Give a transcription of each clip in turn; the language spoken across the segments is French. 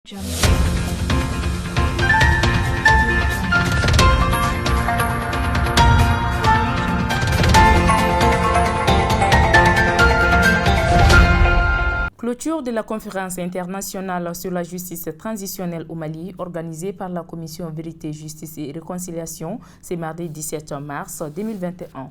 Clôture de la conférence internationale sur la justice transitionnelle au Mali, organisée par la Commission Vérité, Justice et Réconciliation, c'est mardi 17 mars 2021.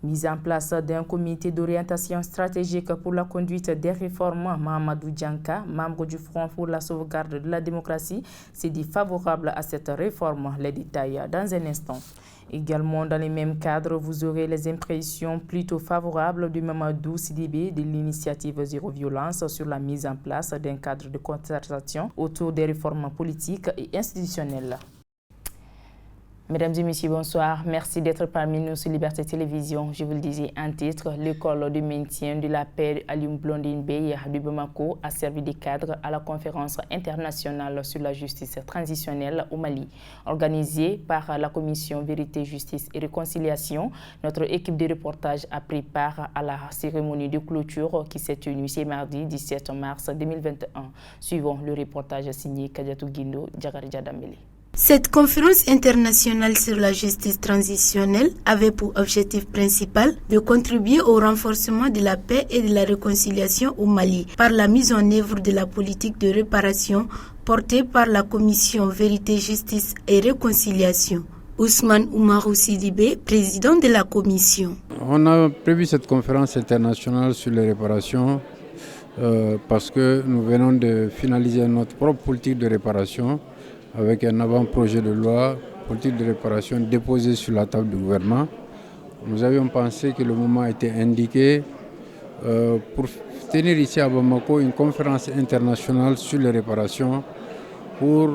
Mise en place d'un comité d'orientation stratégique pour la conduite des réformes, Mahamadou Dianka, membre du Front pour la sauvegarde de la démocratie, s'est dit favorable à cette réforme. Les détails dans un instant. Également dans les mêmes cadres, vous aurez les impressions plutôt favorables de Mamadou Sidibé de l'initiative Zéro Violence sur la mise en place d'un cadre de concertation autour des réformes politiques et institutionnelles. Mesdames et messieurs, bonsoir. Merci d'être parmi nous sur Liberté Télévision. Je vous le disais en titre, l'école de maintien de la paix Alioune Blondin Beye de Bamako a servi de cadre à la conférence internationale sur la justice transitionnelle au Mali. Organisée par la Commission Vérité, Justice et Réconciliation, notre équipe de reportage a pris part à la cérémonie de clôture qui s'est tenue ce mardi 17 mars 2021. Suivons le reportage signé Kadiatou Guindo Djagarja Dambélé. Cette conférence internationale sur la justice transitionnelle avait pour objectif principal de contribuer au renforcement de la paix et de la réconciliation au Mali par la mise en œuvre de la politique de réparation portée par la Commission Vérité, Justice et Réconciliation. Ousmane Oumarou Sidibé, président de la commission. On a prévu cette conférence internationale sur les réparations parce que nous venons de finaliser notre propre politique de réparation avec un avant-projet de loi, politique de réparation déposé sur la table du gouvernement. Nous avions pensé que le moment était indiqué pour tenir ici à Bamako une conférence internationale sur les réparations pour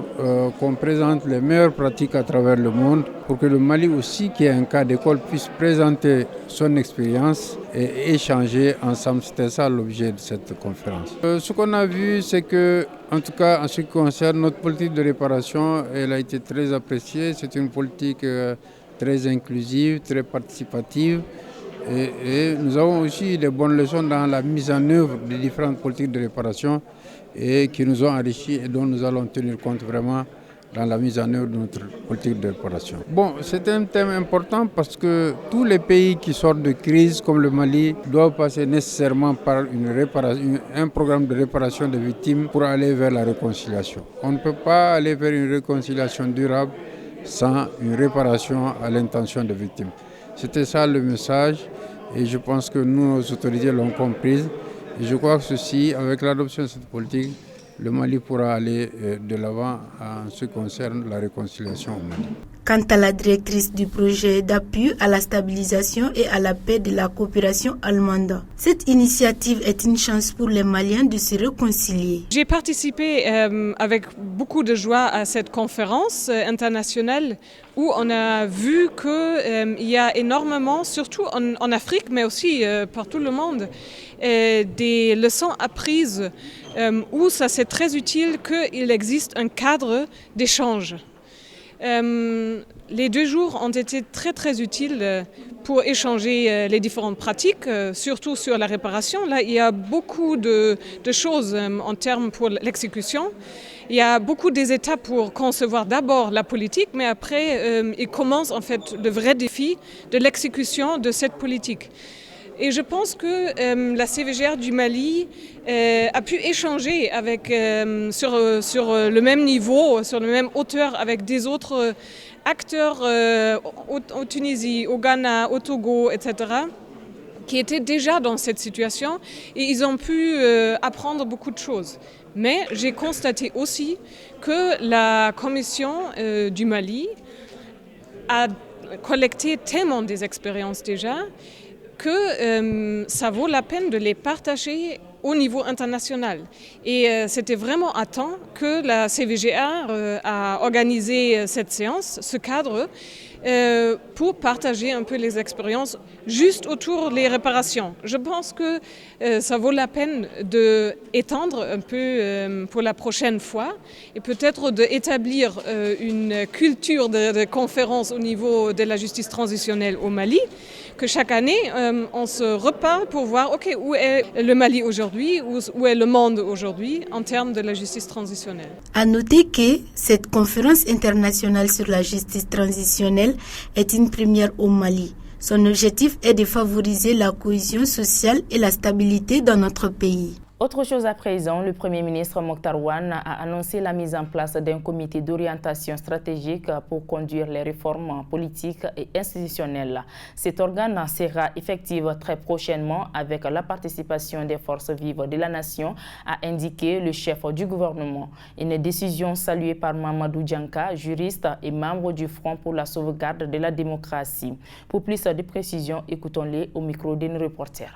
qu'on présente les meilleures pratiques à travers le monde, pour que le Mali aussi, qui est un cas d'école, puisse présenter son expérience et échanger ensemble. C'était ça l'objet de cette conférence. Ce qu'on a vu, c'est que, en tout cas, en ce qui concerne notre politique de réparation, elle a été très appréciée. C'est une politique très inclusive, très participative. Et nous avons aussi des bonnes leçons dans la mise en œuvre des différentes politiques de réparation et qui nous ont enrichis et dont nous allons tenir compte vraiment dans la mise en œuvre de notre politique de réparation. Bon, c'est un thème important parce que tous les pays qui sortent de crise comme le Mali doivent passer nécessairement par un programme de réparation des victimes pour aller vers la réconciliation. On ne peut pas aller vers une réconciliation durable sans une réparation à l'intention des victimes. C'était ça le message et je pense que nous, nos autorités l'ont comprise. Et je crois que ceci, avec l'adoption de cette politique, le Mali pourra aller de l'avant en ce qui concerne la réconciliation au Mali. Quant à la directrice du projet d'appui à la stabilisation et à la paix de la coopération allemande, cette initiative est une chance pour les Maliens de se réconcilier. J'ai participé avec beaucoup de joie à cette conférence internationale où on a vu qu'il y a énormément, surtout en Afrique, mais aussi par tout le monde, des leçons apprises où ça c'est très utile qu'il existe un cadre d'échange. Les 2 jours ont été très utiles pour échanger les différentes pratiques, surtout sur la réparation. Là, il y a beaucoup de choses en termes pour l'exécution. Il y a beaucoup des étapes pour concevoir d'abord la politique, mais après, il commence en fait le vrai défi de l'exécution de cette politique. Et je pense que la CVGR du Mali a pu échanger avec, sur le même niveau, sur la même hauteur avec des autres acteurs au Tunisie, au Ghana, au Togo, etc., qui étaient déjà dans cette situation et ils ont pu apprendre beaucoup de choses. Mais j'ai constaté aussi que la commission du Mali a collecté tellement des expériences déjà que ça vaut la peine de les partager au niveau international. Et c'était vraiment à temps que la CVGR a organisé cette séance, ce cadre, pour partager un peu les expériences juste autour des réparations. Je pense que ça vaut la peine d'étendre un peu pour la prochaine fois et peut-être d'établir une culture de conférence au niveau de la justice transitionnelle au Mali, que chaque année on se reparle pour voir où est le Mali aujourd'hui, où est le monde aujourd'hui en termes de la justice transitionnelle. À noter que cette conférence internationale sur la justice transitionnelle est une première au Mali. Son objectif est de favoriser la cohésion sociale et la stabilité dans notre pays. Autre chose à présent, le Premier ministre Mokhtar Ouane a annoncé la mise en place d'un comité d'orientation stratégique pour conduire les réformes politiques et institutionnelles. Cet organe sera effectif très prochainement avec la participation des forces vives de la nation, a indiqué le chef du gouvernement. Une décision saluée par Mamadou Dianka, juriste et membre du Front pour la sauvegarde de la démocratie. Pour plus de précisions, écoutons-les au micro d'un reporter.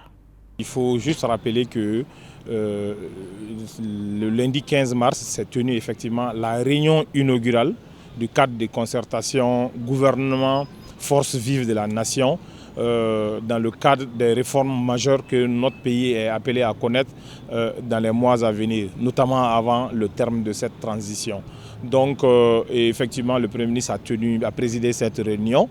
Il faut juste rappeler que le lundi 15 mars s'est tenue effectivement la réunion inaugurale du cadre de concertation gouvernement forces vives de la nation dans le cadre des réformes majeures que notre pays est appelé à connaître dans les mois à venir, notamment avant le terme de cette transition. Donc effectivement le Premier ministre a présidé cette réunion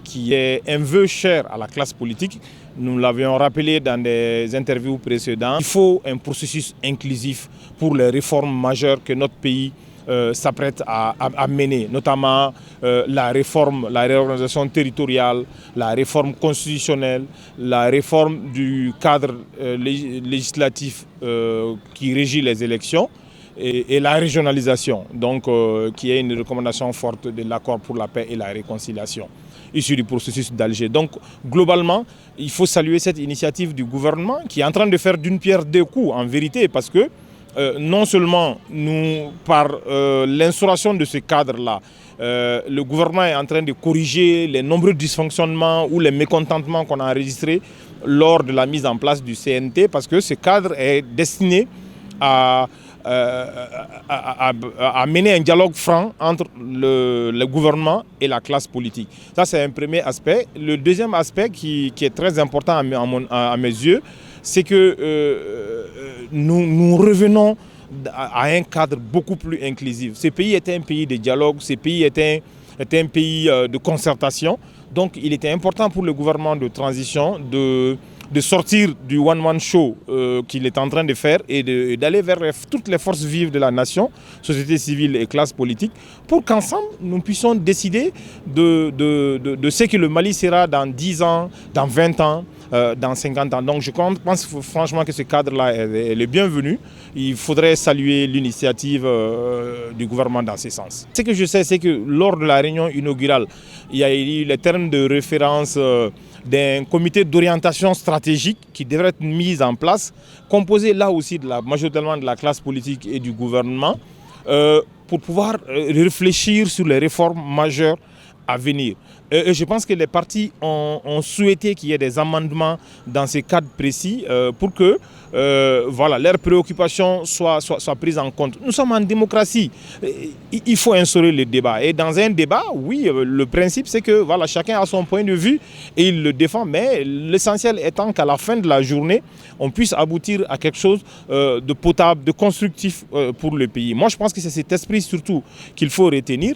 qui est un vœu cher à la classe politique. Nous l'avions rappelé dans des interviews précédentes. Il faut un processus inclusif pour les réformes majeures que notre pays s'apprête à mener, notamment la réorganisation territoriale, la réforme constitutionnelle, la réforme du cadre législatif qui régit les élections et la régionalisation, donc qui est une recommandation forte de l'accord pour la paix et la réconciliation issu du processus d'Alger. Donc globalement, il faut saluer cette initiative du gouvernement qui est en train de faire d'une pierre deux coups en vérité, parce que non seulement par l'instauration de ce cadre-là, le gouvernement est en train de corriger les nombreux dysfonctionnements ou les mécontentements qu'on a enregistrés lors de la mise en place du CNT, parce que ce cadre est destiné à mener un dialogue franc entre le gouvernement et la classe politique. Ça, c'est un premier aspect. Le deuxième aspect qui est très important à mes yeux, c'est que nous revenons à un cadre beaucoup plus inclusif. Ce pays était un pays de dialogue, ce pays était un pays de concertation. Donc il était important pour le gouvernement de transition de sortir du one-man show qu'il est en train de faire et d'aller vers toutes les forces vives de la nation, société civile et classe politique, pour qu'ensemble nous puissions décider de ce que le Mali sera dans 10 ans, dans 20 ans, dans 50 ans. Donc je pense franchement que ce cadre-là est le bienvenu. Il faudrait saluer l'initiative du gouvernement dans ce sens. Ce que je sais, c'est que lors de la réunion inaugurale, il y a eu les termes de référence d'un comité d'orientation stratégique qui devrait être mis en place, composé là aussi majoritairement de la classe politique et du gouvernement, pour pouvoir réfléchir sur les réformes majeures à venir. Et je pense que les partis ont souhaité qu'il y ait des amendements dans ces cadres précis pour que leurs préoccupations soient prises en compte. Nous sommes en démocratie. Il faut instaurer le débat. Et dans un débat, oui, le principe c'est que chacun a son point de vue et il le défend. Mais l'essentiel étant qu'à la fin de la journée, on puisse aboutir à quelque chose de potable, de constructif pour le pays. Moi, je pense que c'est cet esprit surtout qu'il faut retenir.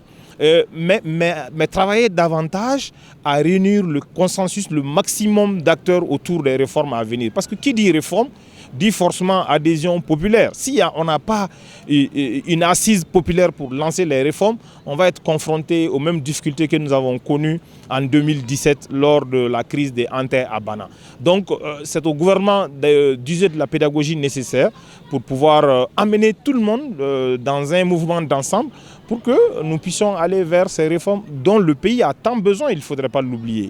Mais travailler davantage à réunir le consensus, le maximum d'acteurs autour des réformes à venir. Parce que qui dit réforme dit forcément adhésion populaire. Si on n'a pas une assise populaire pour lancer les réformes, on va être confronté aux mêmes difficultés que nous avons connues en 2017 lors de la crise des Antais à Bana. Donc c'est au gouvernement d'user de la pédagogie nécessaire pour pouvoir amener tout le monde dans un mouvement d'ensemble pour que nous puissions aller vers ces réformes dont le pays a tant besoin, il ne faudrait pas l'oublier.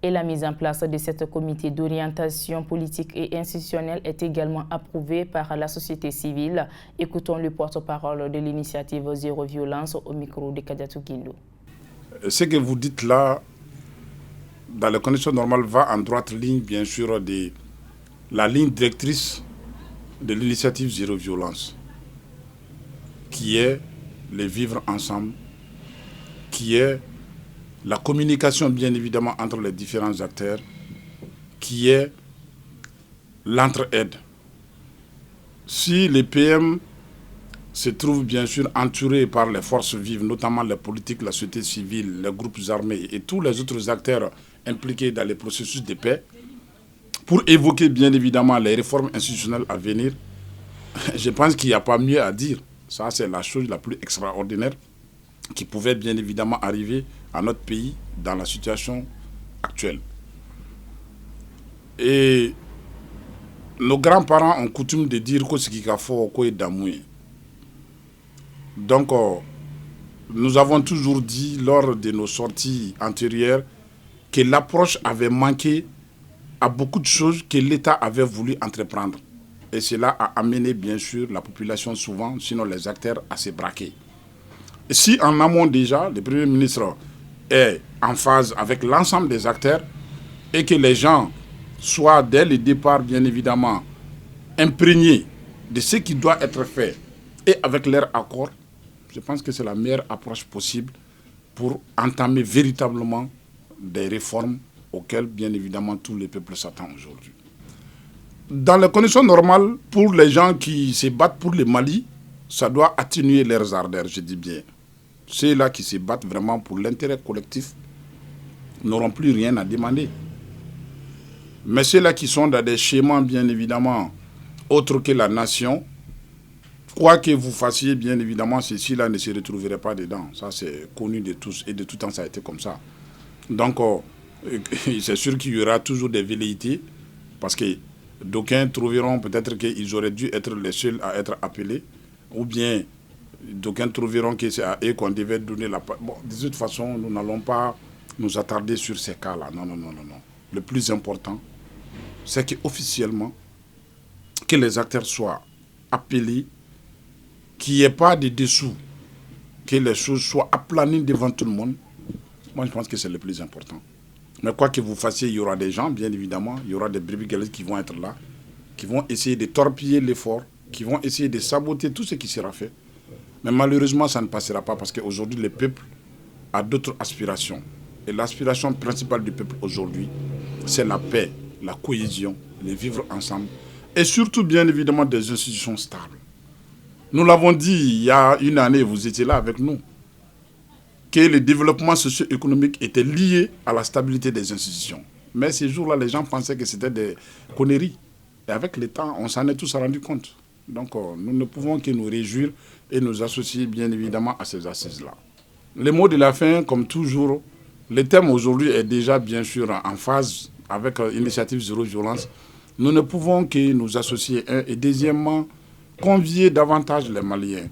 Et la mise en place de ce comité d'orientation politique et institutionnelle est également approuvée par la société civile. Écoutons le porte-parole de l'initiative Zéro Violence au micro de Kadiatou Guindo. Ce que vous dites là, dans les conditions normales, va en droite ligne, bien sûr, de la ligne directrice de l'initiative Zéro Violence, qui est le vivre ensemble, qui est la communication bien évidemment entre les différents acteurs, qui est l'entraide. Si les PM se trouvent bien sûr entourés par les forces vives, notamment les politiques, la société civile, les groupes armés et tous les autres acteurs impliqués dans les processus de paix, pour évoquer bien évidemment les réformes institutionnelles à venir, je pense qu'il n'y a pas mieux à dire. Ça, c'est la chose la plus extraordinaire qui pouvait bien évidemment arriver à notre pays dans la situation actuelle. Et nos grands-parents ont coutume de dire que ce qui a fait, c'est d'amour. Donc, nous avons toujours dit lors de nos sorties antérieures que l'approche avait manqué à beaucoup de choses que l'État avait voulu entreprendre. Et cela a amené, bien sûr, la population souvent, sinon les acteurs, à se braquer. Et si en amont déjà, le Premier ministre est en phase avec l'ensemble des acteurs et que les gens soient dès le départ, bien évidemment, imprégnés de ce qui doit être fait et avec leur accord, je pense que c'est la meilleure approche possible pour entamer véritablement des réformes auxquelles, bien évidemment, tout le peuple s'attend aujourd'hui. Dans les conditions normales, pour les gens qui se battent pour le Mali, ça doit atténuer leurs ardeurs, je dis bien. Ceux-là qui se battent vraiment pour l'intérêt collectif n'auront plus rien à demander. Mais ceux-là qui sont dans des schémas, bien évidemment, autres que la nation, quoi que vous fassiez, bien évidemment, ceux-là ne se retrouveraient pas dedans. Ça, c'est connu de tous et de tout temps, ça a été comme ça. Donc, c'est sûr qu'il y aura toujours des velléités, parce que d'aucuns trouveront peut-être qu'ils auraient dû être les seuls à être appelés, ou bien d'aucuns trouveront que c'est à eux qu'on devait donner la... Bon, de toute façon, nous n'allons pas nous attarder sur ces cas-là. Non. Le plus important, c'est qu'officiellement, que les acteurs soient appelés, qu'il n'y ait pas de dessous, que les choses soient aplanies devant tout le monde. Moi, je pense que c'est le plus important. Mais quoi que vous fassiez, il y aura des gens, bien évidemment, il y aura des brebis qui vont être là, qui vont essayer de torpiller l'effort, qui vont essayer de saboter tout ce qui sera fait. Mais malheureusement, ça ne passera pas parce qu'aujourd'hui, le peuple a d'autres aspirations. Et l'aspiration principale du peuple aujourd'hui, c'est la paix, la cohésion, le vivre ensemble. Et surtout, bien évidemment, des institutions stables. Nous l'avons dit il y a une année, vous étiez là avec nous, que le développement socio-économique était lié à la stabilité des institutions. Mais ces jours-là, les gens pensaient que c'était des conneries. Et avec le temps, on s'en est tous rendu compte. Donc, nous ne pouvons que nous réjouir et nous associer, bien évidemment, à ces assises-là. Le mot de la fin, comme toujours, le thème aujourd'hui est déjà, bien sûr, en phase avec l'initiative Zéro Violence. Nous ne pouvons que nous associer, et deuxièmement, convier davantage les Maliens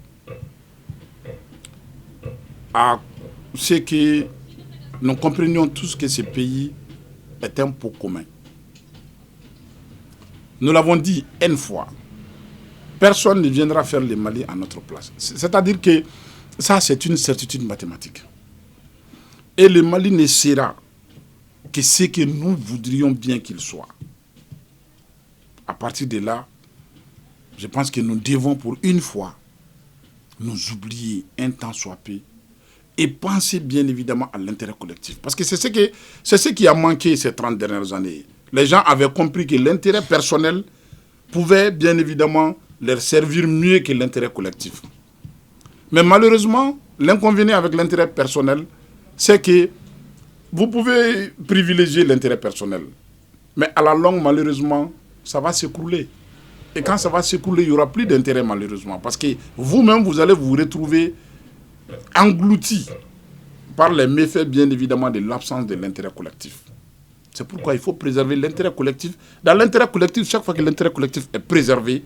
à ce que nous comprenions tous que ce pays est un pot commun. Nous l'avons dit une fois, personne ne viendra faire le Mali à notre place. C'est-à-dire que ça, c'est une certitude mathématique. Et le Mali ne sera que ce que nous voudrions bien qu'il soit. À partir de là, je pense que nous devons pour une fois nous oublier un temps soit peu et penser bien évidemment à l'intérêt collectif. Parce que c'est ce qui a manqué ces 30 dernières années. Les gens avaient compris que l'intérêt personnel pouvait bien évidemment leur servir mieux que l'intérêt collectif. Mais malheureusement, l'inconvénient avec l'intérêt personnel, c'est que vous pouvez privilégier l'intérêt personnel. Mais à la longue, malheureusement, ça va s'écrouler. Et quand ça va s'écrouler, il n'y aura plus d'intérêt malheureusement. Parce que vous-même, vous allez vous retrouver englouti par les méfaits, bien évidemment, de l'absence de l'intérêt collectif. C'est pourquoi il faut préserver l'intérêt collectif. Dans l'intérêt collectif, chaque fois que l'intérêt collectif est préservé,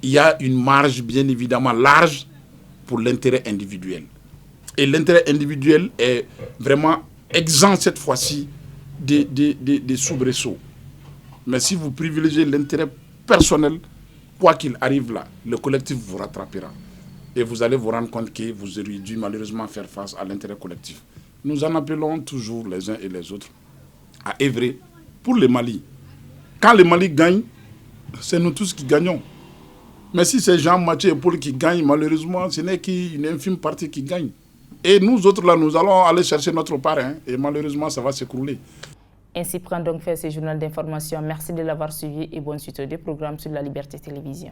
il y a une marge, bien évidemment, large pour l'intérêt individuel. Et l'intérêt individuel est vraiment exempt cette fois-ci des soubresauts. Mais si vous privilégiez l'intérêt personnel, quoi qu'il arrive là, le collectif vous rattrapera. Et vous allez vous rendre compte que vous auriez dû malheureusement faire face à l'intérêt collectif. Nous en appelons toujours les uns et les autres à œuvrer pour le Mali. Quand le Mali gagne, c'est nous tous qui gagnons. Mais si c'est Jean, Mathieu et Paul qui gagnent, malheureusement, ce n'est qu'une infime partie qui gagne. Et nous autres, là, nous allons aller chercher notre part. Et malheureusement, ça va s'écrouler. Ainsi prend donc fait ce journal d'information. Merci de l'avoir suivi et bonne suite des programmes sur la Liberté Télévision.